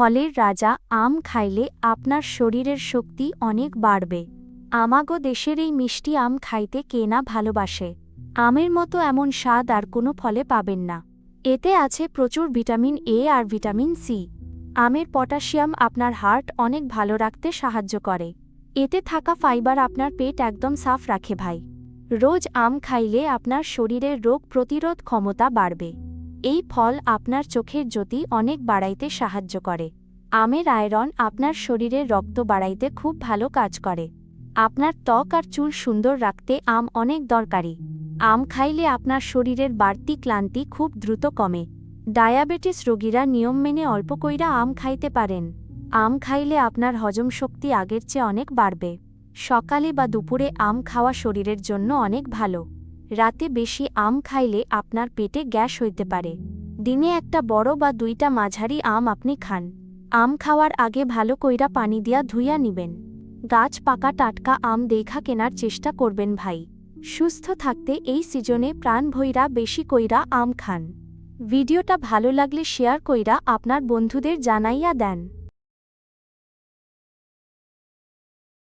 ফলের রাজা আম খাইলে আপনার শরীরের শক্তি অনেক বাড়বে। আমাগো দেশের এই মিষ্টি আম খাইতে কে না ভালোবাসে। আমের মতো এমন স্বাদ আর কোনো ফলে পাবেন না। এতে আছে প্রচুর ভিটামিন এ আর ভিটামিন সি। আমের পটাশিয়াম আপনার হার্ট অনেক ভালো রাখতে সাহায্য করে। এতে থাকা ফাইবার আপনার পেট একদম সাফ রাখে ভাই। রোজ আম খাইলে আপনার শরীরের রোগ প্রতিরোধ ক্ষমতা বাড়বে। এই ফল আপনার চোখের জ্যোতি অনেক বাড়াইতে সাহায্য করে। আমের আয়রন আপনার শরীরের রক্ত বাড়াইতে খুব ভালো কাজ করে। আপনার ত্বক আর চুল সুন্দর রাখতে আম অনেক দরকারি। আম খাইলে আপনার শরীরের বাড়তি ক্লান্তি খুব দ্রুত কমে। ডায়াবেটিস রোগীরা নিয়ম মেনে অল্প কইরা আম খাইতে পারেন। আম খাইলে আপনার হজম শক্তি আগের চেয়ে অনেক বাড়বে। সকালে বা দুপুরে আম খাওয়া শরীরের জন্য অনেক ভালো। রাতে বেশি আম খাইলে আপনার পেটে গ্যাস হইতে পারে। দিনে একটা বড় বা দুইটা মাঝারি আম আপনি খান। আম খাওয়ার আগে ভালো কইরা পানি দিয়া ধুইয়া নিবেন। গাছ পাকা টাটকা আম দেখা কেনার চেষ্টা করবেন ভাই। সুস্থ থাকতে এই সিজনে প্রাণ ভইরা বেশি কইরা আম খান। ভিডিওটা ভালো লাগলে শেয়ার কইরা আপনার বন্ধুদের জানাইয়া দেন।